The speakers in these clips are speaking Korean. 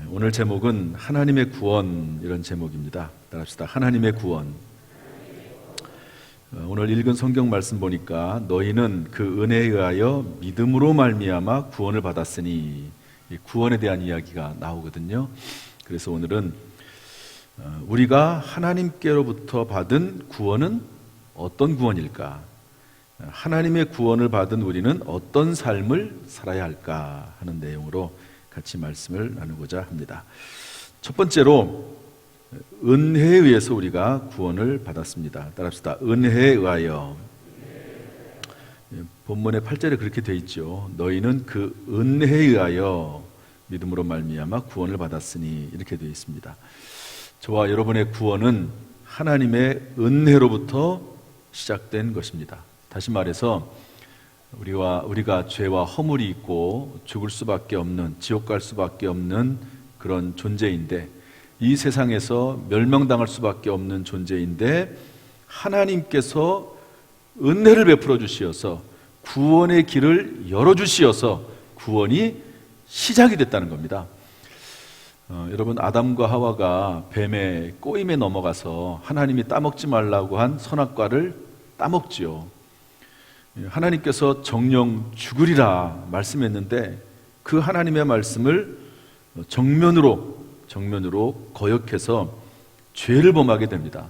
오늘 제목은 하나님의 구원, 이런 제목입니다. 따라합시다. 하나님의 구원. 오늘 읽은 성경 말씀 보니까 너희는 그 은혜에 의하여 믿음으로 말미암아 구원을 받았으니, 이 구원에 대한 이야기가 나오거든요. 그래서 오늘은 우리가 하나님께로부터 받은 구원은 어떤 구원일까? 하나님의 구원을 받은 우리는 어떤 삶을 살아야 할까 하는 내용으로 같이 말씀을 나누고자 합니다. 첫 번째로 은혜에 의해서 우리가 구원을 받았습니다. 따라합시다. 은혜에 의하여. 본문의 8절에 그렇게 되어 있죠. 너희는 그 은혜에 의하여 믿음으로 말미암아 구원을 받았으니, 이렇게 되어 있습니다. 저와 여러분의 구원은 하나님의 은혜로부터 시작된 것입니다. 다시 말해서 우리가 죄와 허물이 있고 죽을 수밖에 없는, 지옥 갈 수밖에 없는 그런 존재인데, 이 세상에서 멸망당할 수밖에 없는 존재인데, 하나님께서 은혜를 베풀어 주시어서 구원의 길을 열어주시어서 구원이 시작이 됐다는 겁니다. 여러분, 아담과 하와가 뱀의 꼬임에 넘어가서 하나님이 따먹지 말라고 한 선악과를 따먹지요. 하나님께서 정령 죽으리라 말씀했는데 그 하나님의 말씀을 정면으로 거역해서 죄를 범하게 됩니다.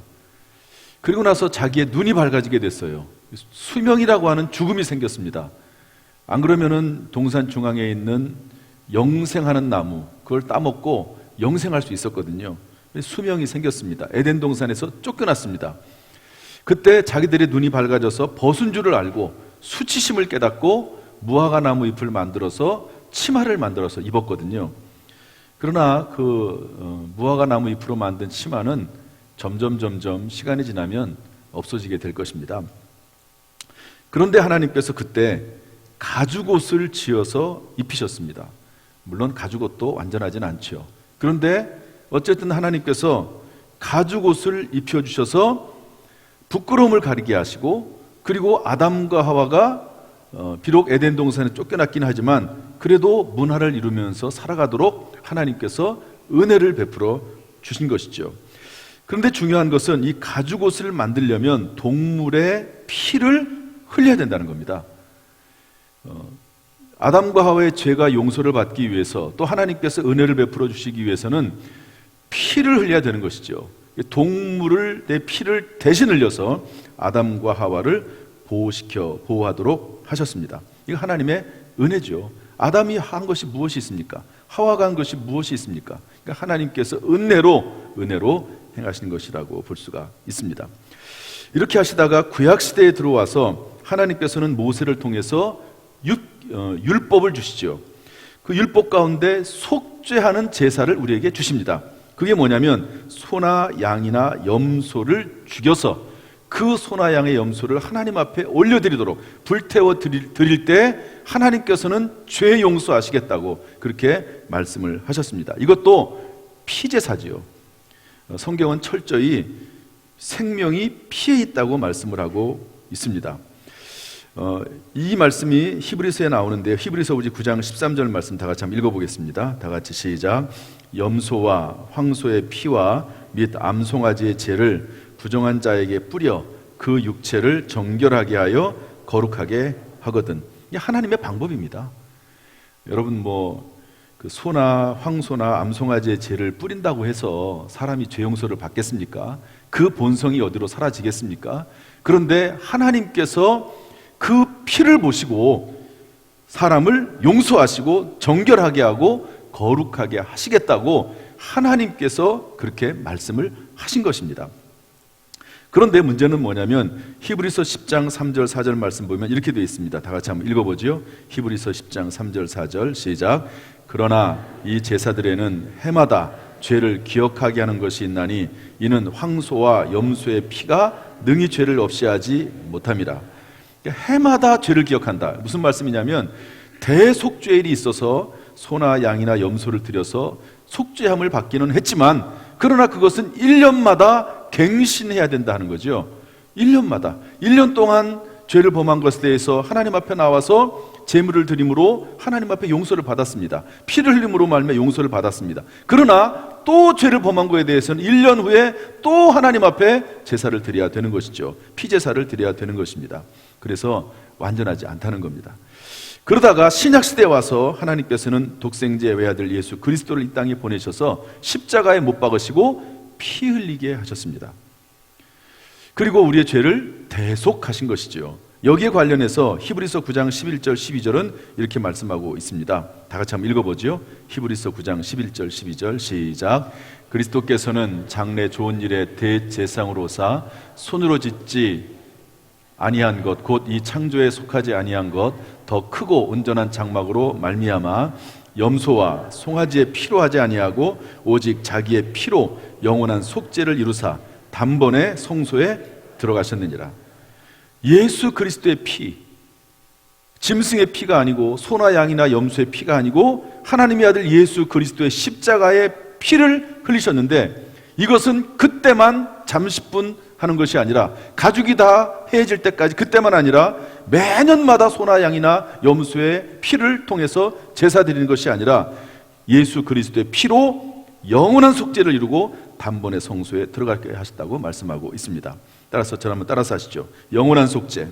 그리고 나서 자기의 눈이 밝아지게 됐어요. 수명이라고 하는 죽음이 생겼습니다. 안 그러면은 동산 중앙에 있는 영생하는 나무, 그걸 따먹고 영생할 수 있었거든요. 수명이 생겼습니다. 에덴 동산에서 쫓겨났습니다. 그때 자기들의 눈이 밝아져서 벗은 줄을 알고 수치심을 깨닫고 무화과 나무 잎을 만들어서 치마를 만들어서 입었거든요. 그러나 그 무화과 나무 잎으로 만든 치마는 점점 시간이 지나면 없어지게 될 것입니다. 그런데 하나님께서 그때 가죽옷을 지어서 입히셨습니다. 물론 가죽옷도 완전하진 않죠. 그런데 어쨌든 하나님께서 가죽옷을 입혀주셔서 부끄러움을 가리게 하시고, 그리고 아담과 하와가 비록 에덴 동산에 쫓겨났긴 하지만 그래도 문화를 이루면서 살아가도록 하나님께서 은혜를 베풀어 주신 것이죠. 그런데 중요한 것은 이 가죽옷을 만들려면 동물의 피를 흘려야 된다는 겁니다. 아담과 하와의 죄가 용서를 받기 위해서, 또 하나님께서 은혜를 베풀어 주시기 위해서는 피를 흘려야 되는 것이죠. 동물을, 내 피를 대신 흘려서 아담과 하와를 보호하도록 하셨습니다. 이거 하나님의 은혜죠. 아담이 한 것이 무엇이 있습니까? 하와가 한 것이 무엇이 있습니까? 그러니까 하나님께서 은혜로 행하신 것이라고 볼 수가 있습니다. 이렇게 하시다가 구약시대에 들어와서 하나님께서는 모세를 통해서 율법을 주시죠. 그 율법 가운데 속죄하는 제사를 우리에게 주십니다. 그게 뭐냐면 소나 양이나 염소를 죽여서 그 소나 양의 염소를 하나님 앞에 올려드리도록, 불태워 드릴 때 하나님께서는 죄 용서하시겠다고 그렇게 말씀을 하셨습니다. 이것도 피제사지요. 성경은 철저히 생명이 피에 있다고 말씀을 하고 있습니다. 이 말씀이 히브리서에 나오는데요. 히브리서 9장 13절 말씀 다 같이 한번 읽어보겠습니다. 다 같이 시작. 염소와 황소의 피와 및 암송아지의 죄를 부정한 자에게 뿌려 그 육체를 정결하게 하여 거룩하게 하거든. 이게 하나님의 방법입니다. 여러분, 그 소나 황소나 암송아지의 죄를 뿌린다고 해서 사람이 죄 용서를 받겠습니까? 그 본성이 어디로 사라지겠습니까? 그런데 하나님께서 그 피를 보시고 사람을 용서하시고 정결하게 하고 거룩하게 하시겠다고 하나님께서 그렇게 말씀을 하신 것입니다. 그런데 문제는 뭐냐면 히브리서 10장 3절 4절 말씀 보면 이렇게 되어 있습니다. 다 같이 한번 읽어보죠. 히브리서 10장 3절 4절 시작. 그러나 이 제사들에는 해마다 죄를 기억하게 하는 것이 있나니 이는 황소와 염소의 피가 능히 죄를 없이 하지 못함이라. 해마다 죄를 기억한다. 무슨 말씀이냐면 대속죄일이 있어서 소나 양이나 염소를 들여서 속죄함을 받기는 했지만, 그러나 그것은 1년마다 갱신해야 된다는 거죠. 1년마다 1년 동안 죄를 범한 것에 대해서 하나님 앞에 나와서 제물을 드림으로 하나님 앞에 용서를 받았습니다. 피를 흘림으로 말미암아 용서를 받았습니다. 그러나 또 죄를 범한 것에 대해서는 1년 후에 또 하나님 앞에 제사를 드려야 되는 것이죠. 피제사를 드려야 되는 것입니다. 그래서 완전하지 않다는 겁니다. 그러다가 신약시대에 와서 하나님께서는 독생제 외아들 예수 그리스도를 이 땅에 보내셔서 십자가에 못 박으시고 피 흘리게 하셨습니다. 그리고 우리의 죄를 대속하신 것이죠. 여기에 관련해서 히브리서 9장 11절 12절은 이렇게 말씀하고 있습니다. 다 같이 한번 읽어보죠. 히브리서 9장 11절 12절 시작. 그리스도께서는 장래 좋은 일의 대제사장으로사 손으로 짓지 아니한 것 곧 이 창조에 속하지 아니한 것 더 크고 온전한 장막으로 말미암아 염소와 송아지의 피로 하지 아니하고 오직 자기의 피로 영원한 속죄를 이루사 단번에 성소에 들어가셨느니라. 예수 그리스도의 피, 짐승의 피가 아니고 소나 양이나 염소의 피가 아니고 하나님의 아들 예수 그리스도의 십자가의 피를 흘리셨는데, 이것은 그때만 잠시뿐 하는 것이 아니라 가죽이 다 해질 때까지, 그때만 아니라 매년마다 소나 양이나 염소의 피를 통해서 제사 드리는 것이 아니라 예수 그리스도의 피로 영원한 속죄를 이루고 단번에 성소에 들어가게 하셨다고 말씀하고 있습니다. 따라서 저를 한번 따라서 하시죠. 영원한 속죄,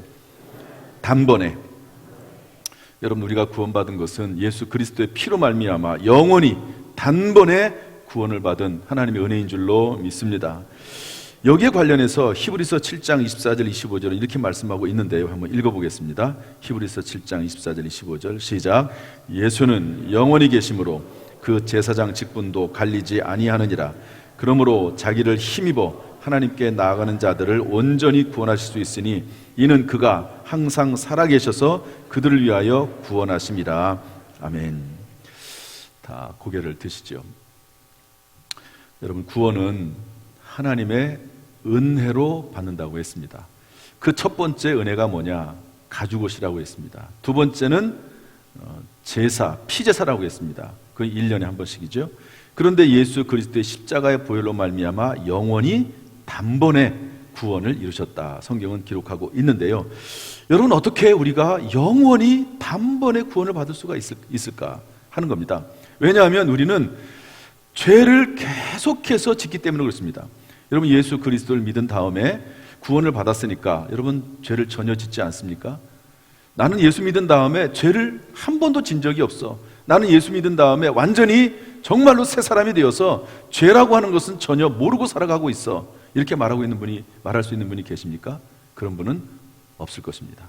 단번에. 여러분, 우리가 구원받은 것은 예수 그리스도의 피로 말미암아 영원히 단번에 구원을 받은 하나님의 은혜인 줄로 믿습니다. 여기에 관련해서 히브리서 7장 24절 25절은 이렇게 말씀하고 있는데요, 한번 읽어보겠습니다. 히브리서 7장 24절 25절 시작. 예수는 영원히 계심으로 그 제사장 직분도 갈리지 아니하느니라. 그러므로 자기를 힘입어 하나님께 나아가는 자들을 온전히 구원하실 수 있으니 이는 그가 항상 살아계셔서 그들을 위하여 구원하심이라. 아멘. 다 고개를 드시죠. 여러분, 구원은 하나님의 은혜로 받는다고 했습니다. 그 첫 번째 은혜가 뭐냐? 가죽옷이라고 했습니다. 두 번째는 제사, 피제사라고 했습니다. 그 1년에 한 번씩이죠. 그런데 예수 그리스도의 십자가의 보혈로 말미암아 영원히 단번에 구원을 이루셨다, 성경은 기록하고 있는데요. 여러분, 어떻게 우리가 영원히 단번에 구원을 받을 수가 있을까 하는 겁니다. 왜냐하면 우리는 죄를 계속해서 짓기 때문에 그렇습니다. 여러분, 예수 그리스도를 믿은 다음에 구원을 받았으니까 여러분 죄를 전혀 짓지 않습니까? 나는 예수 믿은 다음에 죄를 한 번도 진 적이 없어. 나는 예수 믿은 다음에 완전히 정말로 새 사람이 되어서 죄라고 하는 것은 전혀 모르고 살아가고 있어. 이렇게 말할 수 있는 분이 계십니까? 그런 분은 없을 것입니다.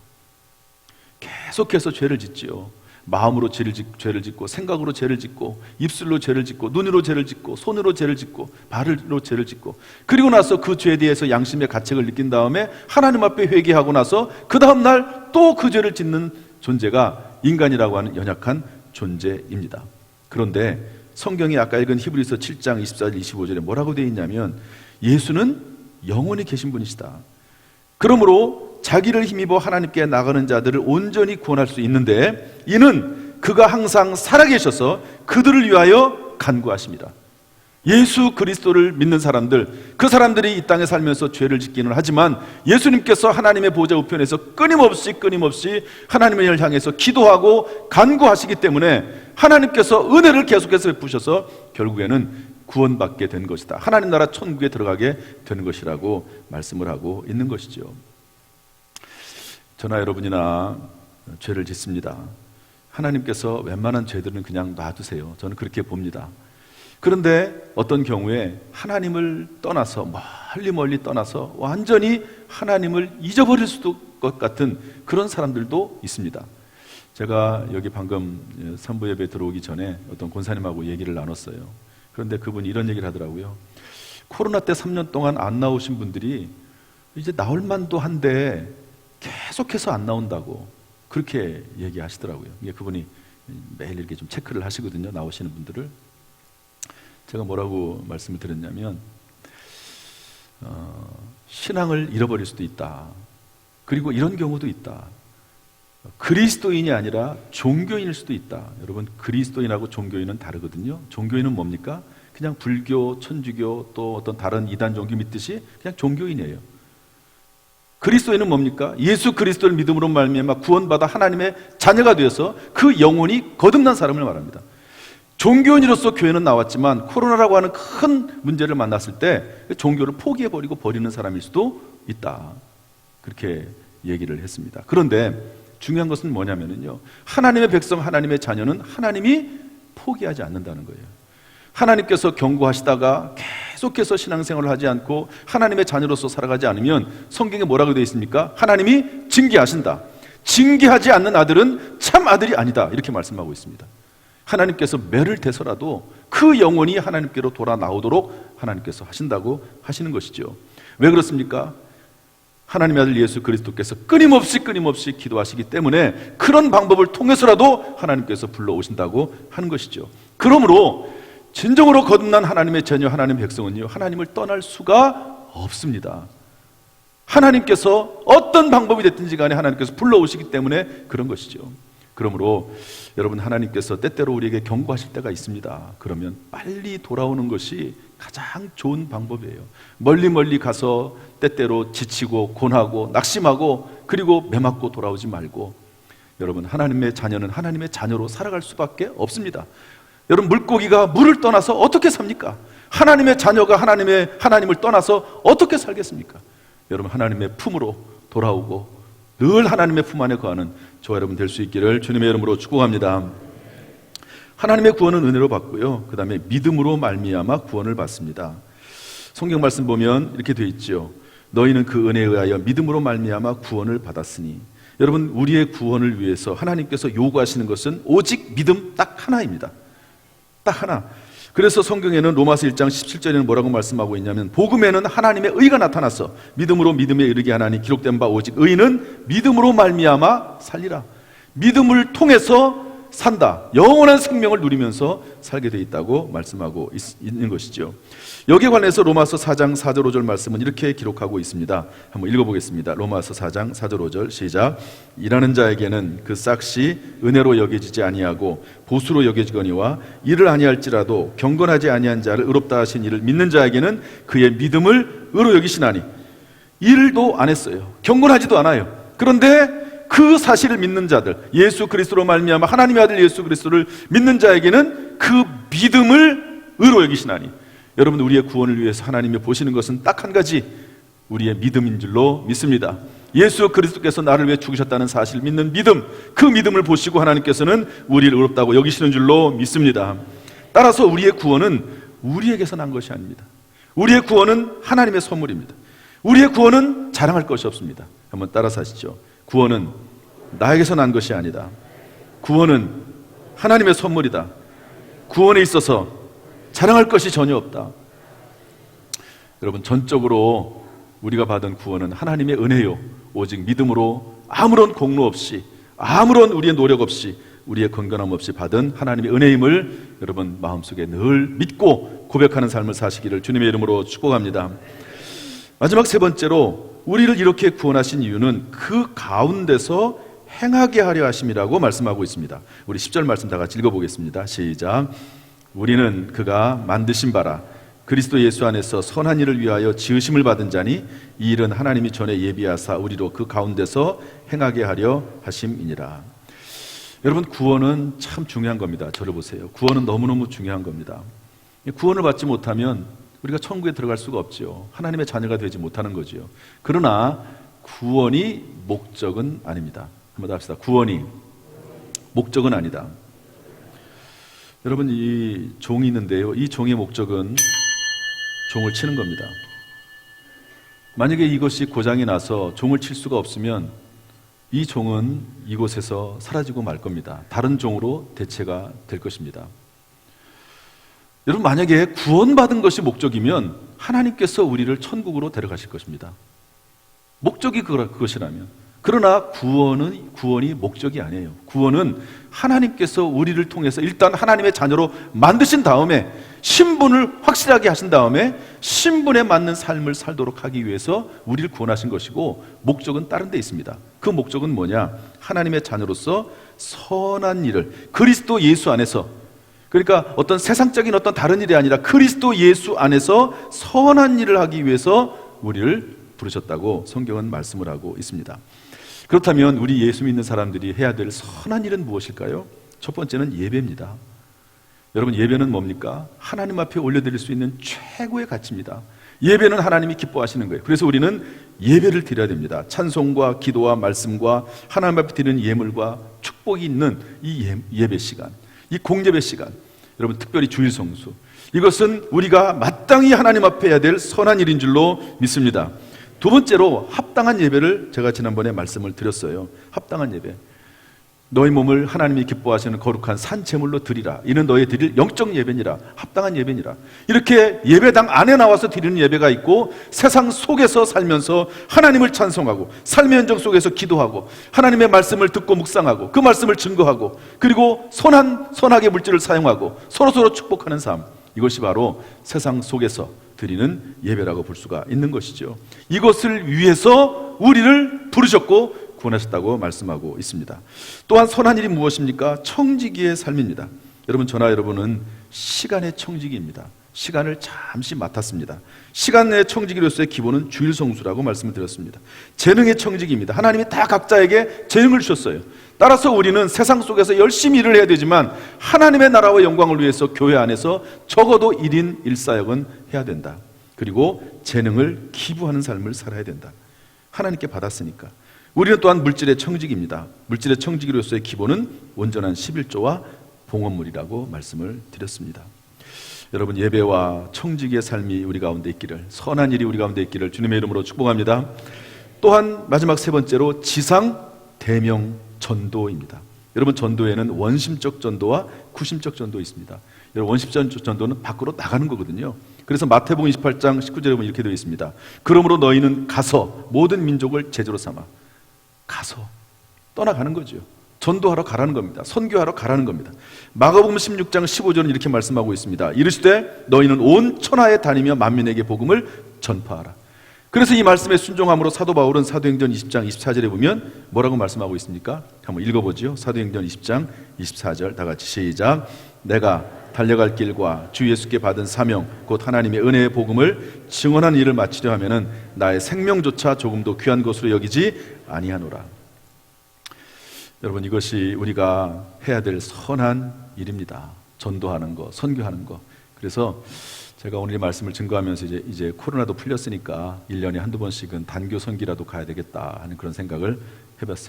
계속해서 죄를 짓지요. 마음으로 죄를 짓고, 생각으로 죄를 짓고, 입술로 죄를 짓고, 눈으로 죄를 짓고, 손으로 죄를 짓고, 발로 죄를 짓고, 그리고 나서 그 죄에 대해서 양심의 가책을 느낀 다음에 하나님 앞에 회개하고 나서 그 다음날 또 그 죄를 짓는 존재가 인간이라고 하는 연약한 존재입니다. 그런데 성경이 아까 읽은 히브리서 7장 24절 25절에 뭐라고 되어 있냐면 예수는 영원히 계신 분이시다. 그러므로 자기를 힘입어 하나님께 나가는 자들을 온전히 구원할 수 있는데 이는 그가 항상 살아계셔서 그들을 위하여 간구하십니다. 예수 그리스도를 믿는 사람들, 그 사람들이 이 땅에 살면서 죄를 짓기는 하지만 예수님께서 하나님의 보좌 우편에서 끊임없이 하나님을 향해서 기도하고 간구하시기 때문에 하나님께서 은혜를 계속해서 베푸셔서 결국에는 구원받게 된 것이다. 하나님 나라 천국에 들어가게 되는 것이라고 말씀을 하고 있는 것이죠. 저나 여러분이나 죄를 짓습니다. 하나님께서 웬만한 죄들은 그냥 놔두세요. 저는 그렇게 봅니다. 그런데 어떤 경우에 하나님을 떠나서 멀리 떠나서 완전히 하나님을 잊어버릴 수도 것 같은 그런 사람들도 있습니다. 제가 여기 방금 선부 예배 들어오기 전에 어떤 권사님하고 얘기를 나눴어요. 그런데 그분이 이런 얘기를 하더라고요. 코로나 때 3년 동안 안 나오신 분들이 이제 나올 만도 한데 계속해서 안 나온다고 그렇게 얘기하시더라고요. 그분이 매일 이렇게 좀 체크를 하시거든요, 나오시는 분들을. 제가 뭐라고 말씀을 드렸냐면 신앙을 잃어버릴 수도 있다. 그리고 이런 경우도 있다. 그리스도인이 아니라 종교인일 수도 있다. 여러분, 그리스도인하고 종교인은 다르거든요. 종교인은 뭡니까? 그냥 불교, 천주교 또 어떤 다른 이단 종교 믿듯이 그냥 종교인이에요. 그리스도인은 뭡니까? 예수 그리스도를 믿음으로 말미암아 구원받아 하나님의 자녀가 되어서 그 영혼이 거듭난 사람을 말합니다. 종교인으로서 교회는 나왔지만 코로나라고 하는 큰 문제를 만났을 때 종교를 포기해버리고 버리는 사람일 수도 있다. 그렇게 얘기를 했습니다. 그런데 중요한 것은 뭐냐면요, 하나님의 백성, 하나님의 자녀는 하나님이 포기하지 않는다는 거예요. 하나님께서 경고하시다가 계속해서 신앙생활을 하지 않고 하나님의 자녀로서 살아가지 않으면 성경에 뭐라고 되어 있습니까? 하나님이 징계하신다. 징계하지 않는 아들은 참 아들이 아니다. 이렇게 말씀하고 있습니다. 하나님께서 매를 대서라도 그 영혼이 하나님께로 돌아 나오도록 하나님께서 하신다고 하시는 것이죠. 왜 그렇습니까? 하나님의 아들 예수 그리스도께서 끊임없이 기도하시기 때문에 그런 방법을 통해서라도 하나님께서 불러오신다고 하는 것이죠. 그러므로 진정으로 거듭난 하나님의 자녀, 하나님의 백성은요, 하나님을 떠날 수가 없습니다. 하나님께서 어떤 방법이 됐든지 간에 하나님께서 불러오시기 때문에 그런 것이죠. 그러므로 여러분, 하나님께서 때때로 우리에게 경고하실 때가 있습니다. 그러면 빨리 돌아오는 것이 가장 좋은 방법이에요. 멀리 가서 때때로 지치고 고나고 낙심하고 그리고 매맞고 돌아오지 말고, 여러분, 하나님의 자녀는 하나님의 자녀로 살아갈 수밖에 없습니다. 여러분, 물고기가 물을 떠나서 어떻게 삽니까? 하나님의 자녀가 하나님을 떠나서 어떻게 살겠습니까? 여러분, 하나님의 품으로 돌아오고 늘 하나님의 품 안에 거하는 저와 여러분 될 수 있기를 주님의 이름으로 축복합니다. 하나님의 구원은 은혜로 받고요, 그 다음에 믿음으로 말미암아 구원을 받습니다. 성경 말씀 보면 이렇게 되어 있죠. 너희는 그 은혜에 의하여 믿음으로 말미암아 구원을 받았으니. 여러분, 우리의 구원을 위해서 하나님께서 요구하시는 것은 오직 믿음 딱 하나입니다. 딱 하나. 그래서 성경에는 로마서 1장 17절에는 뭐라고 말씀하고 있냐면, 복음에는 하나님의 의가 나타났어. 믿음으로 믿음에 이르게 하나니 기록된 바 오직 의인은 믿음으로 말미암아 살리라. 믿음을 통해서 산다. 영원한 생명을 누리면서 살게 돼 있다고 말씀하고 있는 것이죠. 여기에 관해서 로마서 4장 4절 5절 말씀은 이렇게 기록하고 있습니다. 한번 읽어보겠습니다. 로마서 4장 4절 5절 시작. 일하는 자에게는 그 싹시 은혜로 여겨지지 아니하고 보수로 여겨지거니와 이를 아니할지라도 경건하지 아니한 자를 의롭다 하신 이를 믿는 자에게는 그의 믿음을 의로 여기시나니. 일도 안 했어요. 경건하지도 않아요. 그런데 그 사실을 믿는 자들, 예수 그리스도로 말미암아 하나님의 아들 예수 그리스도를 믿는 자에게는 그 믿음을 의로 여기시나니. 여러분, 우리의 구원을 위해서 하나님이 보시는 것은 딱 한 가지, 우리의 믿음인 줄로 믿습니다. 예수 그리스도께서 나를 위해 죽으셨다는 사실을 믿는 믿음, 그 믿음을 보시고 하나님께서는 우리를 의롭다고 여기시는 줄로 믿습니다. 따라서 우리의 구원은 우리에게서 난 것이 아닙니다. 우리의 구원은 하나님의 선물입니다. 우리의 구원은 자랑할 것이 없습니다. 한번 따라서 하시죠. 구원은 나에게서 난 것이 아니다. 구원은 하나님의 선물이다. 구원에 있어서 자랑할 것이 전혀 없다. 여러분, 전적으로 우리가 받은 구원은 하나님의 은혜요, 오직 믿음으로 아무런 공로 없이, 아무런 우리의 노력 없이, 우리의 건강함 없이 받은 하나님의 은혜임을 여러분 마음속에 늘 믿고 고백하는 삶을 사시기를 주님의 이름으로 축복합니다. 마지막 세 번째로, 우리를 이렇게 구원하신 이유는 그 가운데서 행하게 하려 하심이라고 말씀하고 있습니다. 우리 10절 말씀 다 같이 읽어보겠습니다. 시작. 우리는 그가 만드신 바라 그리스도 예수 안에서 선한 일을 위하여 지으심을 받은 자니 이 일은 하나님이 전에 예비하사 우리로 그 가운데서 행하게 하려 하심이니라. 여러분, 구원은 참 중요한 겁니다. 저를 보세요. 구원은 너무너무 중요한 겁니다. 구원을 받지 못하면 우리가 천국에 들어갈 수가 없죠. 하나님의 자녀가 되지 못하는 거죠. 그러나 구원이 목적은 아닙니다. 한번 더 합시다. 구원이 목적은 아니다. 여러분, 이 종이 있는데요, 이 종의 목적은 종을 치는 겁니다. 만약에 이것이 고장이 나서 종을 칠 수가 없으면 이 종은 이곳에서 사라지고 말 겁니다. 다른 종으로 대체가 될 것입니다. 여러분, 만약에 구원받은 것이 목적이면 하나님께서 우리를 천국으로 데려가실 것입니다. 목적이 그것이라면. 그러나 구원이 목적이 아니에요. 구원은 하나님께서 우리를 통해서 일단 하나님의 자녀로 만드신 다음에 신분을 확실하게 하신 다음에 신분에 맞는 삶을 살도록 하기 위해서 우리를 구원하신 것이고, 목적은 다른 데 있습니다. 그 목적은 뭐냐? 하나님의 자녀로서 선한 일을 그리스도 예수 안에서, 그러니까 어떤 세상적인 어떤 다른 일이 아니라 그리스도 예수 안에서 선한 일을 하기 위해서 우리를 부르셨다고 성경은 말씀을 하고 있습니다. 그렇다면 우리 예수 믿는 사람들이 해야 될 선한 일은 무엇일까요? 첫 번째는 예배입니다. 여러분, 예배는 뭡니까? 하나님 앞에 올려드릴 수 있는 최고의 가치입니다. 예배는 하나님이 기뻐하시는 거예요. 그래서 우리는 예배를 드려야 됩니다. 찬송과 기도와 말씀과 하나님 앞에 드리는 예물과 축복이 있는 이 예배 시간, 이 공예배 시간, 여러분 특별히 주일 성수, 이것은 우리가 마땅히 하나님 앞에 해야 될 선한 일인 줄로 믿습니다. 두 번째로 합당한 예배를 제가 지난번에 말씀을 드렸어요. 합당한 예배, 너희 몸을 하나님이 기뻐하시는 거룩한 산 제물로 드리라. 이는 너희 드릴 영적 예배니라. 합당한 예배니라. 이렇게 예배당 안에 나와서 드리는 예배가 있고, 세상 속에서 살면서 하나님을 찬송하고 삶의 현장 속에서 기도하고 하나님의 말씀을 듣고 묵상하고 그 말씀을 증거하고, 그리고 선하게 물질을 사용하고 서로서로 축복하는 삶, 이것이 바로 세상 속에서 드리는 예배라고 볼 수가 있는 것이죠. 이것을 위해서 우리를 부르셨고 구원하셨다고 말씀하고 있습니다. 또한 선한 일이 무엇입니까? 청지기의 삶입니다. 여러분, 저나 여러분은 시간의 청지기입니다. 시간을 잠시 맡았습니다. 시간의 청지기로서의 기본은 주일 성수라고 말씀을 드렸습니다. 재능의 청지기입니다. 하나님이 다 각자에게 재능을 주셨어요. 따라서 우리는 세상 속에서 열심히 일을 해야 되지만 하나님의 나라와 영광을 위해서 교회 안에서 적어도 1인 1사역은 해야 된다. 그리고 재능을 기부하는 삶을 살아야 된다. 하나님께 받았으니까. 우리는 또한 물질의 청지기입니다. 물질의 청지기로서의 기본은 온전한 11조와 봉헌물이라고 말씀을 드렸습니다. 여러분, 예배와 청지기의 삶이 우리 가운데 있기를, 선한 일이 우리 가운데 있기를 주님의 이름으로 축복합니다. 또한 마지막 세 번째로 지상 대명 전도입니다. 여러분, 전도에는 원심적 전도와 구심적 전도 있습니다. 여러분, 원심적 전도는 밖으로 나가는 거거든요. 그래서 마태복음 28장 19절에 보면 이렇게 되어 있습니다. 그러므로 너희는 가서 모든 민족을 제자로 삼아. 가서 떠나가는 거죠. 전도하러 가라는 겁니다. 선교하러 가라는 겁니다. 마가복음 16장 15절은 이렇게 말씀하고 있습니다. 이르시되 너희는 온 천하에 다니며 만민에게 복음을 전파하라. 그래서 이 말씀에 순종함으로 사도 바울은 사도행전 20장 24절에 보면 뭐라고 말씀하고 있습니까? 한번 읽어보죠. 사도행전 20장 24절 다 같이 시작. 내가 달려갈 길과 주 예수께 받은 사명 곧 하나님의 은혜의 복음을 증언하는 일을 마치려 하면은 나의 생명조차 조금도 귀한 것으로 여기지 아니하노라. 여러분, 이것이 우리가 해야 될 선한 일입니다. 전도하는 거, 선교하는 거. 그래서 제가 오늘 이 말씀을 증거하면서 이제 코로나도 풀렸으니까 1년에 한두 번씩은 단교 선기라도 가야 되겠다 하는 그런 생각을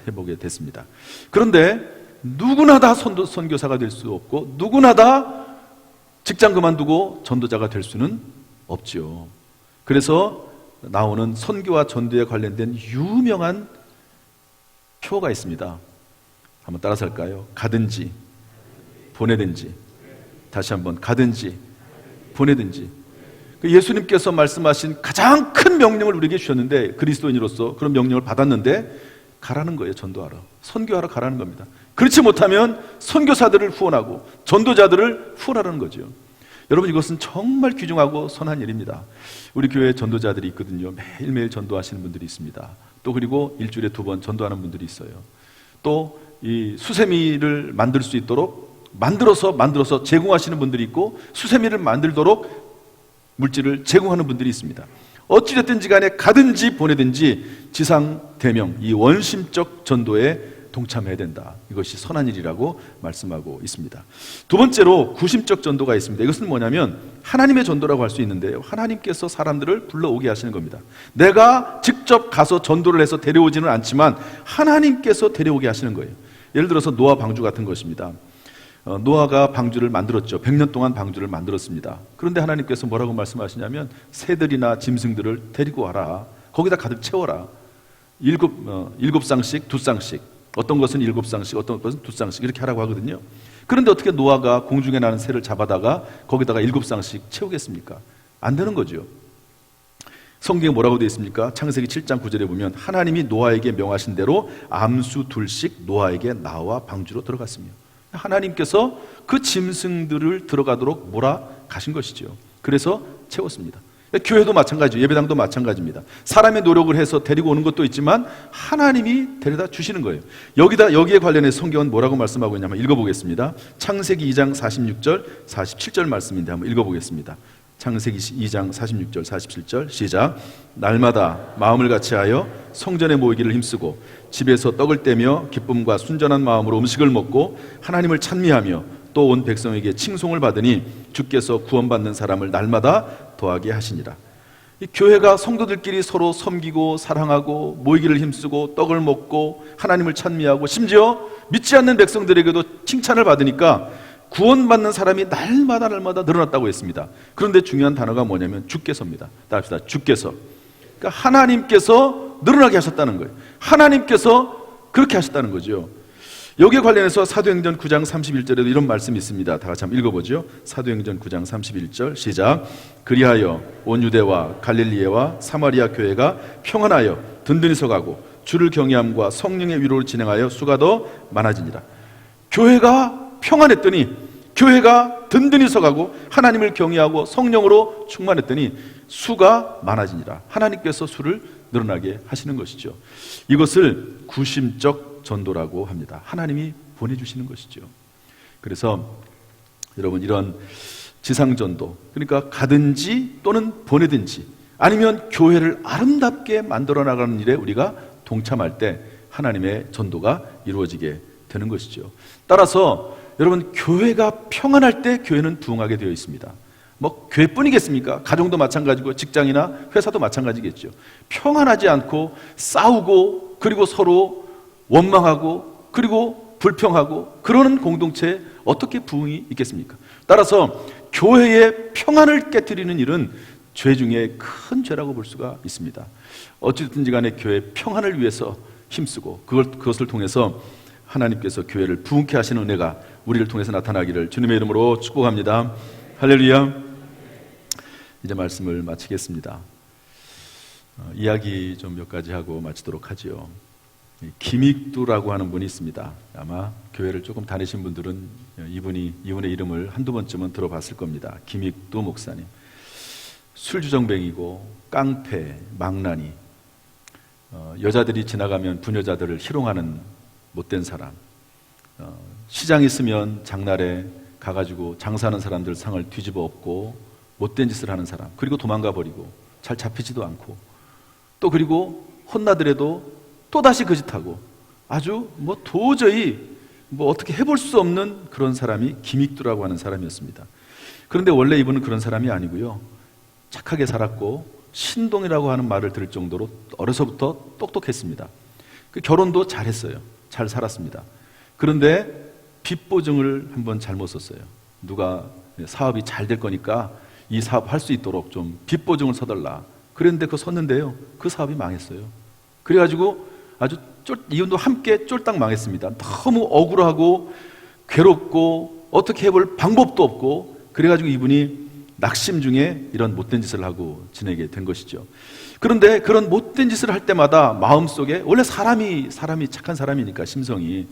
해보게 됐습니다. 그런데 누구나 다 선교사가 될 수 없고 누구나 다 직장 그만두고 전도자가 될 수는 없죠. 그래서 나오는 선교와 전도에 관련된 유명한 표어가 있습니다. 한번 따라서 할까요? 가든지 보내든지. 다시 한번, 가든지 보내든지. 예수님께서 말씀하신 가장 큰 명령을 우리에게 주셨는데, 그리스도인으로서 그런 명령을 받았는데 가라는 거예요. 전도하러, 선교하러 가라는 겁니다. 그렇지 못하면 선교사들을 후원하고 전도자들을 후원하라는 거죠. 여러분, 이것은 정말 귀중하고 선한 일입니다. 우리 교회에 전도자들이 있거든요. 매일매일 전도하시는 분들이 있습니다. 또 그리고 일주일에 2번 전도하는 분들이 있어요. 또 이 수세미를 만들 수 있도록 만들어서 제공하시는 분들이 있고, 수세미를 만들도록 물질을 제공하는 분들이 있습니다. 어찌됐든지 간에 가든지 보내든지 지상 대명, 이 원심적 전도에 동참해야 된다. 이것이 선한 일이라고 말씀하고 있습니다. 두 번째로 구심적 전도가 있습니다. 이것은 뭐냐면 하나님의 전도라고 할 수 있는데요, 하나님께서 사람들을 불러오게 하시는 겁니다. 내가 직접 가서 전도를 해서 데려오지는 않지만 하나님께서 데려오게 하시는 거예요. 예를 들어서 노아 방주 같은 것입니다. 노아가 방주를 만들었죠. 100년 동안 방주를 만들었습니다. 그런데 하나님께서 뭐라고 말씀하시냐면 새들이나 짐승들을 데리고 와라. 거기다 가득 채워라. 7쌍씩 2쌍씩, 어떤 것은 7쌍씩, 어떤 것은 2쌍씩 이렇게 하라고 하거든요. 그런데 어떻게 노아가 공중에 나는 새를 잡아다가 거기다가 7쌍씩 채우겠습니까? 안 되는 거죠. 성경에 뭐라고 되어 있습니까? 창세기 7장 9절에 보면 하나님이 노아에게 명하신 대로 암수 2씩 노아에게 나와 방주로 들어갔으며, 하나님께서 그 짐승들을 들어가도록 몰아가신 것이죠. 그래서 채웠습니다. 교회도 마찬가지죠. 예배당도 마찬가지입니다. 사람의 노력을 해서 데리고 오는 것도 있지만 하나님이 데려다 주시는 거예요. 여기에 관련해서 성경은 뭐라고 말씀하고 있냐면 읽어보겠습니다. 창세기 2장 46절 47절 말씀인데 한번 읽어보겠습니다. 창세기 2장 46절 47절 시작. 날마다 마음을 같이하여 성전에 모이기를 힘쓰고 집에서 떡을 떼며 기쁨과 순전한 마음으로 음식을 먹고 하나님을 찬미하며 또 온 백성에게 칭송을 받으니 주께서 구원받는 사람을 날마다 더하게 하시니라. 이 교회가 성도들끼리 서로 섬기고 사랑하고 모이기를 힘쓰고 떡을 먹고 하나님을 찬미하고 심지어 믿지 않는 백성들에게도 칭찬을 받으니까 구원받는 사람이 날마다 늘어났다고 했습니다. 그런데 중요한 단어가 뭐냐면 주께서입니다. 따라합시다. 주께서. 그러니까 하나님께서 늘어나게 하셨다는 거예요. 하나님께서 그렇게 하셨다는 거죠. 여기에 관련해서 사도행전 9장 31절에도 이런 말씀이 있습니다. 다 같이 한번 읽어보죠. 사도행전 9장 31절 시작. 그리하여 온 유대와 갈릴리에와 사마리아 교회가 평안하여 든든히 서가고 주를 경외함과 성령의 위로를 진행하여 수가 더 많아지니라. 교회가 평안했더니, 교회가 든든히 서가고 하나님을 경외하고 성령으로 충만했더니 수가 많아지니라. 하나님께서 수를 늘어나게 하시는 것이죠. 이것을 구심적 전도라고 합니다. 하나님이 보내주시는 것이죠. 그래서 여러분, 이런 지상전도, 그러니까 가든지 또는 보내든지 아니면 교회를 아름답게 만들어 나가는 일에 우리가 동참할 때 하나님의 전도가 이루어지게 되는 것이죠. 따라서 여러분, 교회가 평안할 때 교회는 부흥하게 되어 있습니다. 뭐 교회뿐이겠습니까? 가정도 마찬가지고 직장이나 회사도 마찬가지겠죠. 평안하지 않고 싸우고 그리고 서로 원망하고 그리고 불평하고 그러는 공동체에 어떻게 부흥이 있겠습니까? 따라서 교회의 평안을 깨트리는 일은 죄 중에 큰 죄라고 볼 수가 있습니다. 어찌됐든지 간에 교회의 평안을 위해서 힘쓰고 그것을 통해서 하나님께서 교회를 부흥케 하시는 은혜가 우리를 통해서 나타나기를 주님의 이름으로 축복합니다. 할렐루야. 이제 말씀을 마치겠습니다. 이야기 좀 몇 가지 하고 마치도록 하지요. 김익두라고 하는 분이 있습니다. 아마 교회를 조금 다니신 분들은 이분의 이름을 한두 번쯤은 들어봤을 겁니다. 김익두 목사님. 술주정뱅이고 깡패, 망나니, 여자들이 지나가면 부녀자들을 희롱하는 못된 사람, 시장 있으면 장날에 가가지고 장사하는 사람들 상을 뒤집어 엎고 못된 짓을 하는 사람, 그리고 도망가 버리고 잘 잡히지도 않고, 또 그리고 혼나더라도 또다시 그 짓하고 아주 도저히 어떻게 해볼 수 없는 그런 사람이 김익두라고 하는 사람이었습니다. 그런데 원래 이분은 그런 사람이 아니고요, 착하게 살았고 신동이라고 하는 말을 들을 정도로 어려서부터 똑똑했습니다. 그 결혼도 잘했어요. 잘 살았습니다. 그런데 빚보증을 한번 잘못 썼어요. 누가 사업이 잘 될 거니까 이 사업 할 수 있도록 좀 빚보증을 서달라. 그랬는데 그거 썼는데요, 그 사업이 망했어요. 그래가지고 아주 이혼도 함께 쫄딱 망했습니다. 너무 억울하고 괴롭고 어떻게 해볼 방법도 없고, 그래가지고 이분이 낙심 중에 이런 못된 짓을 하고 지내게 된 것이죠. 그런데 그런 못된 짓을 할 때마다 마음속에, 원래 사람이 착한 사람이니까 심성이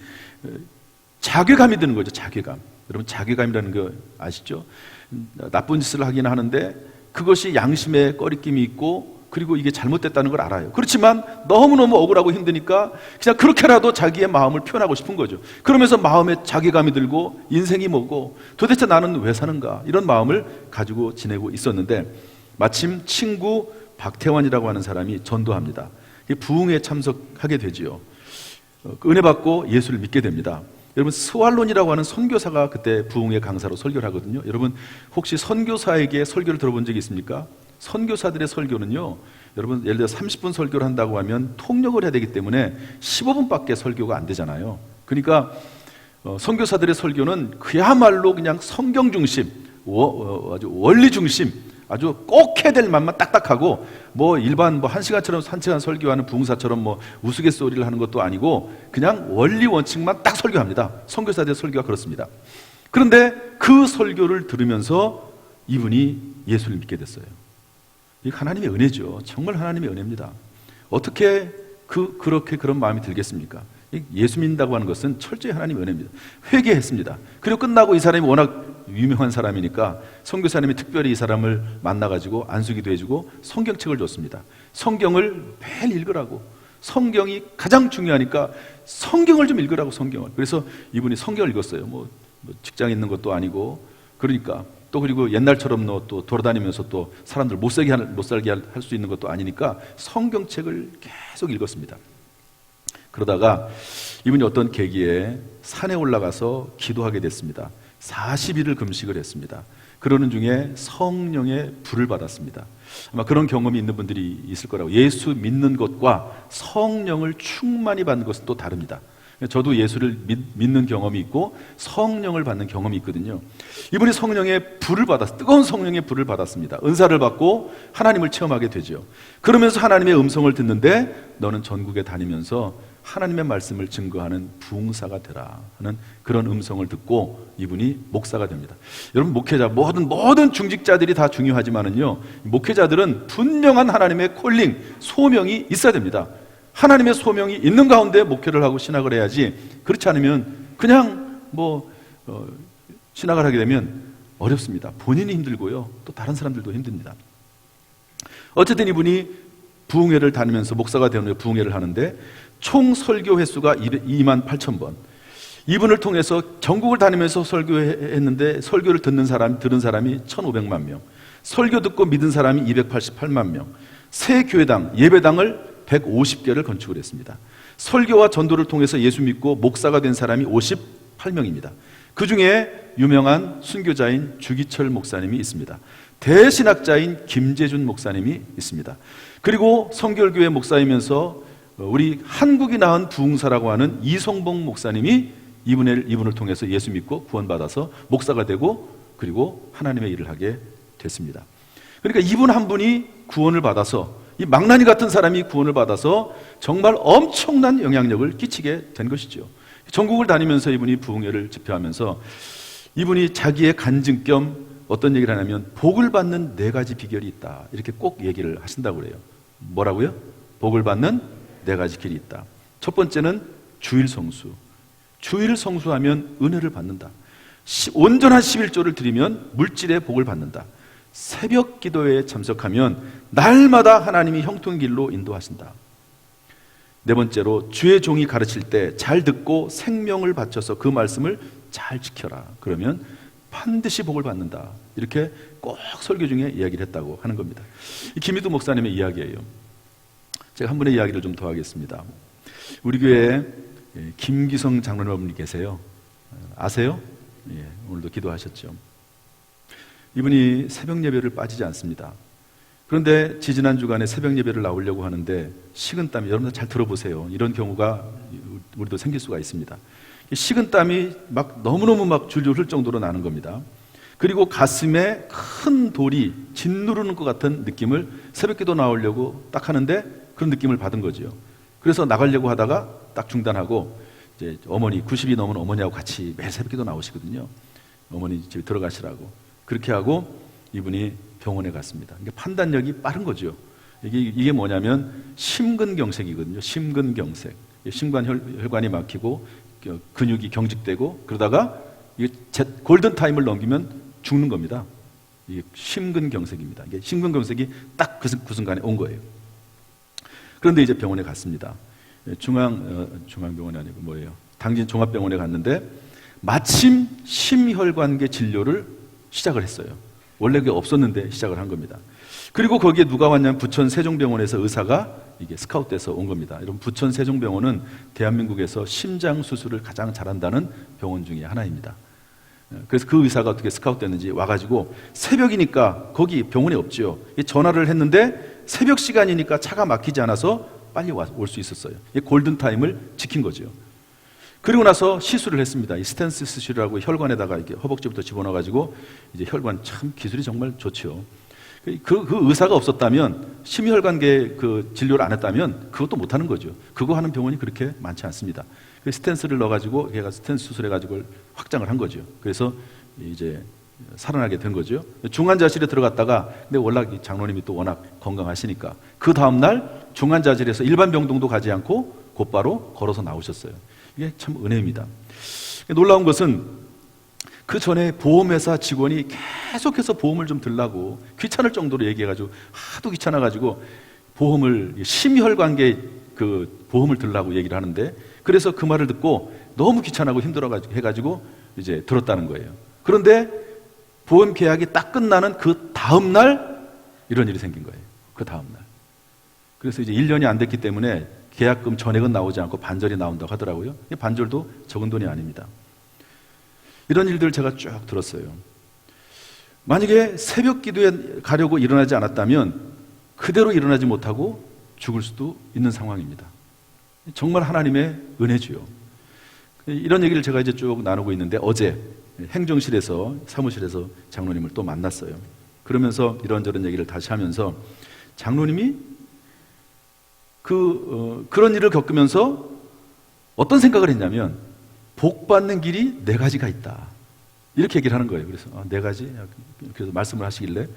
자괴감이 드는 거죠. 자괴감. 여러분, 자괴감이라는 거 아시죠? 나쁜 짓을 하긴 하는데 그것이 양심에 꺼리낌이 있고, 그리고 이게 잘못됐다는 걸 알아요. 그렇지만 너무너무 억울하고 힘드니까 그냥 그렇게라도 자기의 마음을 표현하고 싶은 거죠. 그러면서 마음에 자괴감이 들고 인생이 뭐고 도대체 나는 왜 사는가, 이런 마음을 가지고 지내고 있었는데 마침 친구 박태환이라고 하는 사람이 전도합니다. 부흥에 참석하게 되지요. 은혜 받고 예수를 믿게 됩니다. 여러분, 스왈론이라고 하는 선교사가 그때 부흥의 강사로 설교를 하거든요. 여러분, 혹시 선교사에게 설교를 들어본 적이 있습니까? 선교사들의 설교는요, 여러분, 예를 들어 30분 설교를 한다고 하면 통역을 해야 되기 때문에 15분밖에 설교가 안 되잖아요. 그러니까 선교사들의 설교는 그야말로 그냥 성경 중심, 아주 원리 중심, 아주 꼭 해야 될 말만 딱딱하고, 일반 1시간처럼 산책한 설교하는 부흥사처럼 우스갯소리를 하는 것도 아니고 그냥 원리 원칙만 딱 설교합니다. 선교사들의 설교가 그렇습니다. 그런데 그 설교를 들으면서 이분이 예수를 믿게 됐어요. 이게 하나님의 은혜죠. 정말 하나님의 은혜입니다. 어떻게 그렇게 그런 마음이 들겠습니까? 예수 믿는다고 하는 것은 철저히 하나님의 은혜입니다. 회개했습니다. 그리고 끝나고 이 사람이 워낙 유명한 사람이니까 선교사님이 특별히 이 사람을 만나가지고 안수기도 해주고 성경책을 줬습니다. 성경을 매일 읽으라고. 성경이 가장 중요하니까 성경을 좀 읽으라고, 성경을. 그래서 이분이 성경을 읽었어요. 직장에 있는 것도 아니고, 그러니까 또 그리고 옛날처럼 또 돌아다니면서 또 사람들 못 살게 할 수 있는 것도 아니니까 성경책을 계속 읽었습니다. 그러다가 이분이 어떤 계기에 산에 올라가서 기도하게 됐습니다. 40일을 금식을 했습니다. 그러는 중에 성령의 불을 받았습니다. 아마 그런 경험이 있는 분들이 있을 거라고. 예수 믿는 것과 성령을 충만히 받는 것은 또 다릅니다. 저도 예수를 믿는 경험이 있고 성령을 받는 경험이 있거든요. 이분이 성령의 불을 뜨거운 성령의 불을 받았습니다. 은사를 받고 하나님을 체험하게 되죠. 그러면서 하나님의 음성을 듣는데 너는 전국에 다니면서 하나님의 말씀을 증거하는 부흥사가 되라 하는 그런 음성을 듣고 이분이 목사가 됩니다. 여러분, 목회자, 모든 중직자들이 다 중요하지만은요, 목회자들은 분명한 하나님의 콜링, 소명이 있어야 됩니다. 하나님의 소명이 있는 가운데 목회를 하고 신학을 해야지, 그렇지 않으면 그냥 신학을 하게 되면 어렵습니다. 본인이 힘들고요, 또 다른 사람들도 힘듭니다. 어쨌든 이분이 부흥회를 다니면서 목사가 되는 후에 부흥회를 하는데 총 설교 횟수가 28,000번. 이분을 통해서 전국을 다니면서 설교했는데 설교를 들은 사람이 1,500만 명, 설교 듣고 믿은 사람이 288만 명, 새 교회당, 예배당을 150개를 건축을 했습니다. 설교와 전도를 통해서 예수 믿고 목사가 된 사람이 58명입니다. 그 중에 유명한 순교자인 주기철 목사님이 있습니다. 대신학자인 김재준 목사님이 있습니다. 그리고 성결교회 목사이면서 우리 한국이 낳은 부흥사라고 하는 이성봉 목사님이 이분을 통해서 예수 믿고 구원받아서 목사가 되고 그리고 하나님의 일을 하게 됐습니다. 그러니까 이분 한 분이 구원을 받아서, 이 망나니 같은 사람이 구원을 받아서 정말 엄청난 영향력을 끼치게 된 것이죠. 전국을 다니면서 이분이 부흥회를 집회하면서 이분이 자기의 간증 겸 어떤 얘기를 하냐면 복을 받는 4가지 비결이 있다, 이렇게 꼭 얘기를 하신다고 그래요. 뭐라고요? 복을 받는 4가지 길이 있다. 첫 번째는 주일 성수. 주일을 성수하면 은혜를 받는다. 온전한 11조를 드리면 물질의 복을 받는다. 새벽 기도회에 참석하면 날마다 하나님이 형통의 길로 인도하신다. 4번째로 주의 종이 가르칠 때 잘 듣고 생명을 바쳐서 그 말씀을 잘 지켜라. 그러면 반드시 복을 받는다. 이렇게 꼭 설교 중에 이야기를 했다고 하는 겁니다. 김희두 목사님의 이야기예요. 제가 한 분의 이야기를 좀 더 하겠습니다. 우리 교회에 김기성 장로님이 계세요. 아세요? 예, 오늘도 기도하셨죠. 이분이 새벽 예배를 빠지지 않습니다. 그런데 지지난 주간에 새벽 예배를 나오려고 하는데 식은땀이, 여러분들 잘 들어보세요. 이런 경우가 우리도 생길 수가 있습니다. 식은땀이 막 너무너무 막 줄줄 흘 정도로 나는 겁니다. 그리고 가슴에 큰 돌이 짓누르는 것 같은 느낌을 새벽 기도 나오려고 딱 하는데 그런 느낌을 받은 거죠. 그래서 나가려고 하다가 딱 중단하고 이제 어머니, 90이 넘은 어머니하고 같이 매일 새벽 기도 나오시거든요. 어머니 집에 들어가시라고. 그렇게 하고 이분이 병원에 갔습니다. 이게 판단력이 빠른 거죠. 이게 뭐냐면 심근경색이거든요. 심근경색. 심관혈관이 막히고 근육이 경직되고 그러다가 이게 골든타임을 넘기면 죽는 겁니다. 이게 심근경색입니다. 이게 심근경색이 딱 그 순간에 온 거예요. 그런데 이제 병원에 갔습니다. 중앙병원이 아니고 뭐예요? 당진 종합병원에 갔는데 마침 심혈관계 진료를 시작을 했어요. 원래 그게 없었는데 시작을 한 겁니다. 그리고 거기에 누가 왔냐면 부천 세종병원에서 의사가 이게 스카웃돼서 온 겁니다. 여러분, 부천 세종병원은 대한민국에서 심장 수술을 가장 잘한다는 병원 중에 하나입니다. 그래서 그 의사가 어떻게 스카웃됐는지 와가지고 새벽이니까 거기 병원에 없죠. 전화를 했는데 새벽 시간이니까 차가 막히지 않아서 빨리 올 수 있었어요. 골든타임을 지킨 거죠. 그리고 나서 시술을 했습니다. 이 스텐스 시술이라고 혈관에다가 이렇게 허벅지부터 집어넣어가지고 이제 혈관, 참 기술이 정말 좋죠. 그 의사가 없었다면, 심혈관계 그 진료를 안 했다면 그것도 못 하는 거죠. 그거 하는 병원이 그렇게 많지 않습니다. 그 스텐스를 넣어가지고 걔가 스텐스 수술해가지고 확장을 한 거죠. 그래서 이제 살아나게 된 거죠. 중환자실에 들어갔다가, 근데 워낙 장로님이 또 워낙 건강하시니까 그 다음날 중환자실에서 일반 병동도 가지 않고 곧바로 걸어서 나오셨어요. 이게 참 은혜입니다. 놀라운 것은 그 전에 보험회사 직원이 계속해서 보험을 좀 들라고 귀찮을 정도로 얘기해가지고 하도 귀찮아가지고 보험을, 심혈관계 그 보험을 들라고 얘기를 하는데, 그래서 그 말을 듣고 너무 귀찮아고 힘들어가지고 해가지고 이제 들었다는 거예요. 그런데 보험 계약이 딱 끝나는 그 다음 날 이런 일이 생긴 거예요. 그 다음 날. 그래서 이제 1년이 안 됐기 때문에 계약금 전액은 나오지 않고 반절이 나온다고 하더라고요. 반절도 적은 돈이 아닙니다. 이런 일들을 제가 쭉 들었어요. 만약에 새벽 기도에 가려고 일어나지 않았다면 그대로 일어나지 못하고 죽을 수도 있는 상황입니다. 정말 하나님의 은혜지요. 이런 얘기를 제가 이제 쭉 나누고 있는데 어제 행정실에서 사무실에서 장로님을 또 만났어요. 그러면서 이런저런 얘기를 다시 하면서 장로님이 그런 일을 겪으면서 어떤 생각을 했냐면 복 받는 길이 4가지가 있다. 이렇게 얘기를 하는 거예요. 그래서 4가지? 그래서 말씀을 하시길래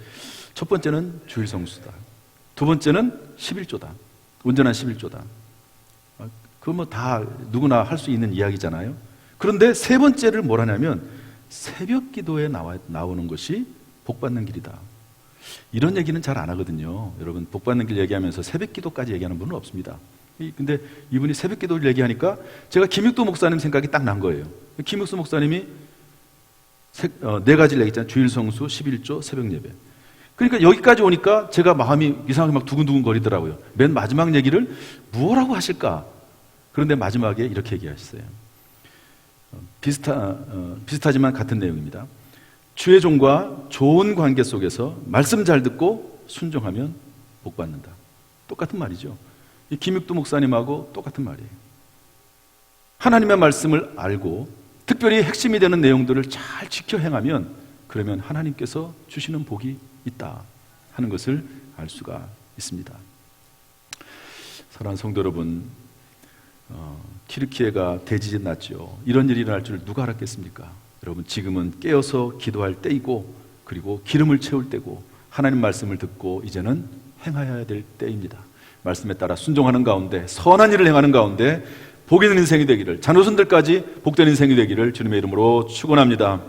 첫 번째는 주일 성수다. 두 번째는 11조다. 온전한 11조다. 그건 뭐 다 누구나 할 수 있는 이야기잖아요. 그런데 세 번째를 뭘 하냐면 새벽 기도에 나오는 것이 복 받는 길이다. 이런 얘기는 잘 안 하거든요. 여러분, 복 받는 길 얘기하면서 새벽 기도까지 얘기하는 분은 없습니다. 근데 이분이 새벽 기도를 얘기하니까 제가 김육도 목사님 생각이 딱 난 거예요. 김육도 목사님이 4가지를 얘기했잖아요. 주일 성수, 11조, 새벽 예배. 그러니까 여기까지 오니까 제가 마음이 이상하게 막 두근두근 거리더라고요. 맨 마지막 얘기를 무엇라고 하실까? 그런데 마지막에 이렇게 얘기하셨어요. 비슷하지만 같은 내용입니다. 주의 종과 좋은 관계 속에서 말씀 잘 듣고 순종하면 복 받는다. 똑같은 말이죠. 이 김육도 목사님하고 똑같은 말이에요. 하나님의 말씀을 알고 특별히 핵심이 되는 내용들을 잘 지켜 행하면 그러면 하나님께서 주시는 복이 있다 하는 것을 알 수가 있습니다. 사랑하는 성도 여러분, 튀르키예가 대지진 났죠. 이런 일이 일어날 줄 누가 알았겠습니까? 여러분, 지금은 깨어서 기도할 때이고 그리고 기름을 채울 때고 하나님 말씀을 듣고 이제는 행하여야 될 때입니다. 말씀에 따라 순종하는 가운데 선한 일을 행하는 가운데 복 있는 인생이 되기를, 자녀손들까지 복된 인생이 되기를 주님의 이름으로 축원합니다.